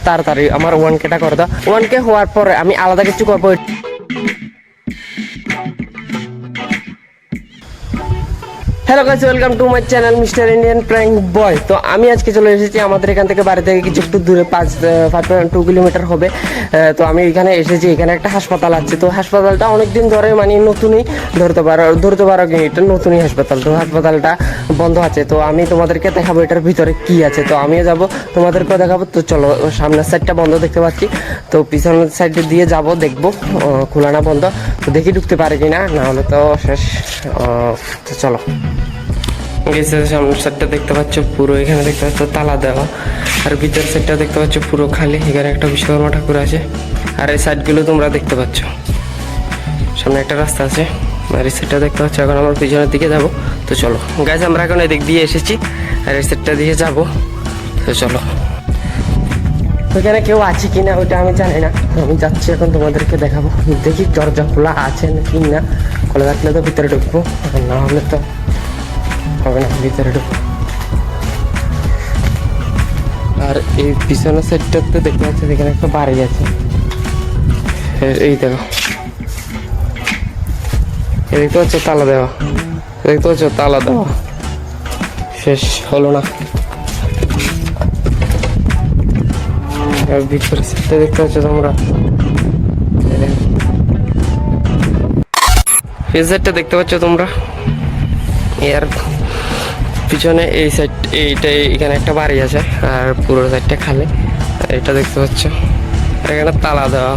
তাড়াতাড়ি আমার 1K করে দাও। 1K হওয়ার পরে আমি আলাদা কিছু করবো। Hello guys, welcome to my channel mister Indian prank boy. তো আমি আজকে চলে এসেছি আমাদের এখান থেকে, বাড়ি থেকে কিছু একটু দূরে 5.2 কিলোমিটার হবে। তো আমি এখানে এসেছি, এখানে একটা হাসপাতাল আছে। তো হাসপাতালটা অনেকদিন ধরে মানে নতুনই ধরতে পারো কি, এটা নতুনই হাসপাতাল। তো হাসপাতালটা বন্ধ আছে। তো আমি তোমাদেরকে দেখাবো এটার ভিতরে কি আছে। তো আমিও যাব, তোমাদেরকেও দেখাবো। তো চলো, সামনের সাইডটা বন্ধ দেখতে পাচ্ছি, তো পিছনের সাইডে দিয়ে যাব, দেখবো খোলা না বন্ধ। তো দেখি ঢুকতে পারে কিনা, না হলে তো শেষ। তো চলো। সামনের সাইডটা দেখতে পাচ্ছ পুরো, এখানে দেখতে পাচ্ছ তালা দেওয়া, আর ভিতরের সাইডটা দেখতে পাচ্ছ পুরো খালি। এখানে একটা বিশ্বকর্মা ঠাকুর আছে, আর এই সাইডগুলো তোমরা দেখতে পাচ্ছ। সামনে একটা রাস্তা আছে, আর এই সাইডটা দেখতে পাচ্ছ। এখন আমার পিছনের দিকে যাব। তো চলো গাইস, আমরা এখন এদিক দিয়ে এসেছি, আর এই সাইডটা দিয়ে যাব। তো চলো, ওইখানে কেউ আছে কিনা ওইটা আমি জানি না। আমি যাচ্ছি এখন, তোমাদেরকে দেখাবো। দেখি দরজা খোলা আছে নাকি না। খোলা থাকলে তো ভিতরে ঢুকবো, না হলে তো হবে না, ভিতরে ঢুকবো। আর এই পিছনের সাইডটাতে দেখতে পাচ্ছি এখানে একটা বাড়ি আছে। এই দেখো, দেখতে পাচ্ছ তালা দেওয়া, দেখতে পাচ্ছ তালা দেওয়া, শেষ হলো না। ভিতরের সাইডটা দেখতে পাচ্ছ তোমরা, এই সাইডটা দেখতে পাচ্ছ তোমরা। এর পিছনে এই সাইড, এইটা এখানে একটা বাড়ি আছে, আর পুরো সাইডটা খালি। এটা দেখতে পাচ্ছ, এখানে তালা দেওয়া।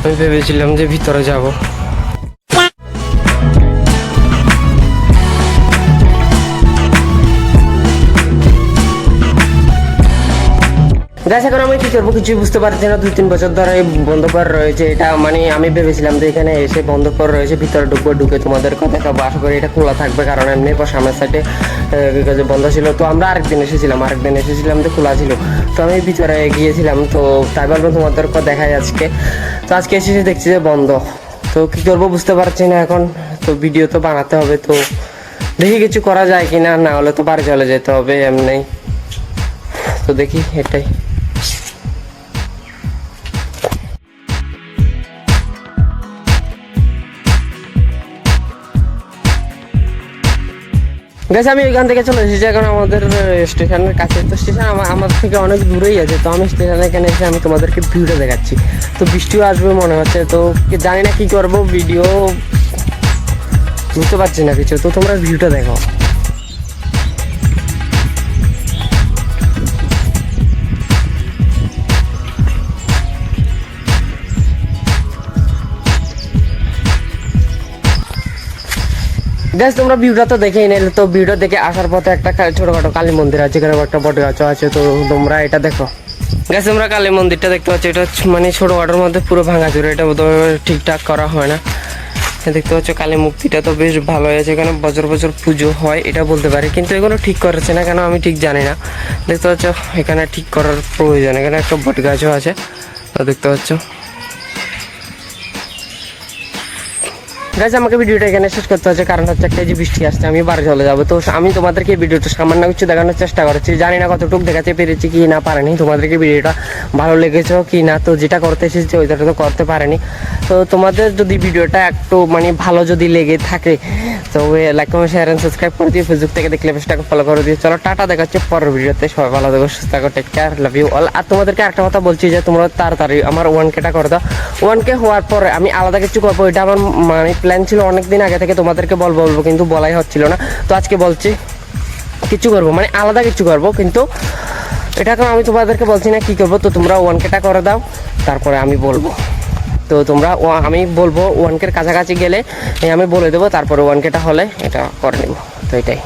আমি ভেবেছিলাম যে ভিতরে যাব। গাছ এখন আমি কি করবো কিছুই বুঝতে পারছি না। 2-3 বছর ধরে বন্ধ করা রয়েছে এটা। মানে আমি ভেবেছিলাম যে এখানে এসে বন্ধ করা রয়েছে, ভিতরে ঢুকবো, ঢুকে তোমাদেরকে দেখাবো। আশা করি এটা খোলা থাকবে, কারণ এমনি সামনের সাইডে বন্ধ ছিল। তো আমরা আরেকদিন এসেছিলাম যে খোলা ছিল। তো আমি ভিতরে গিয়েছিলাম, তো তাই বলবো তোমাদেরকে দেখাই আজকে। তো আজকে এসেছি, দেখছি যে বন্ধ। তো কি করবো বুঝতে পারছি না এখন। তো ভিডিও তো বানাতে হবে, তো দেখি কিছু করা যায় কিনা, না হলে তো বাড়ি চলে যেতে হবে এমনি। তো দেখি, এটাই। গাইস, আমি এখান থেকে চলে এসেছি এখন আমাদের স্টেশনের কাছে। তো স্টেশন আমাদের থেকে অনেক দূরেই আছে। তো আমি স্টেশনে এখানে এসে আমি তোমাদেরকে ভিউটা দেখাচ্ছি। তো বৃষ্টিও আসবে মনে হচ্ছে, তো জানি না কি করবো, ভিডিও বুঝতে পারছি না কিছু। তো তোমরা ভিউটা দেখো। গাইস, তোমরা ভিউটা তো দেখেই নিলে। তো ভিউটা দেখে আসার পথে একটা ছোটখাটো কালী মন্দির আছে, এখানে একটা বট গাছ আছে। তো তোমরা এটা দেখো। গাইস, তোমরা কালী মন্দিরটা দেখতে পাচ্ছ, এটা মানে ছোটখাটোর মধ্যে পুরো ভাঙা চুরে, এটা ঠিকঠাক করা হয় না। দেখতে পাচ্ছ কালী মূর্তিটা তো বেশ ভালো হয়েছে, এখানে বছর বছর পুজো হয় এটা বলতে পারি, কিন্তু এগুলো ঠিক করেছে না কেন আমি ঠিক জানি না। দেখতে পাচ্ছ এখানে ঠিক করার প্রয়োজন, এখানে একটা বট গাছও আছে। তো দেখতে পাচ্ছ গাইস, আমাকে ভিডিওটা এখানে শেষ করতে হচ্ছে, কারণ হচ্ছে একটা যে বৃষ্টি আসছে, আমি বাড়ি চলে যাবো। তো আমি তোমাদেরকে ভিডিওটা সামান্য কিছু দেখানোর চেষ্টা করেছি, জানি না কতটুকু দেখাতে পেরেছি কি না পারেনি, তোমাদেরকে ভিডিওটা ভালো লেগেছে কি না। তো যেটা করতে এসেছি ওইটা তো করতে পারেনি। তো তোমাদের যদি ভিডিওটা একটু মানে ভালো যদি লেগে থাকে, তো like comment share and subscribe করে দিয়ে, ফেসবুক থেকে দেখলে পেজটাকে ফলো করে দিয়ে। চলো, টাটা, দেখা হচ্ছে পরের ভিডিওতে। সবাই ভালো থাকো, সুস্থ থাকো, take care, love you all. আর তোমাদেরকে একটা কথা বলছি যে তোমরা তাড়াতাড়ি আমার 1K করে দাও। 1K হওয়ার পরে আমি আলাদা কিছু করবো, এটা আমার মানে প্ল্যান ছিল অনেকদিন আগে থেকে। তোমাদেরকে বলবো কিন্তু বলাই হচ্ছিল না। তো আজকে বলছি কিছু করবো, মানে আলাদা কিছু করবো, কিন্তু এটা এখন আমি তোমাদেরকে বলছি না কি করবো। তো তোমরা 1K করে দাও, তারপরে আমি বলবো। তো তোমরা আমি বলবো 1K কাছাকাছি গেলে আমি বলে দেবো, তারপরে 1K হলে এটা করে নেবো। তো এটাই।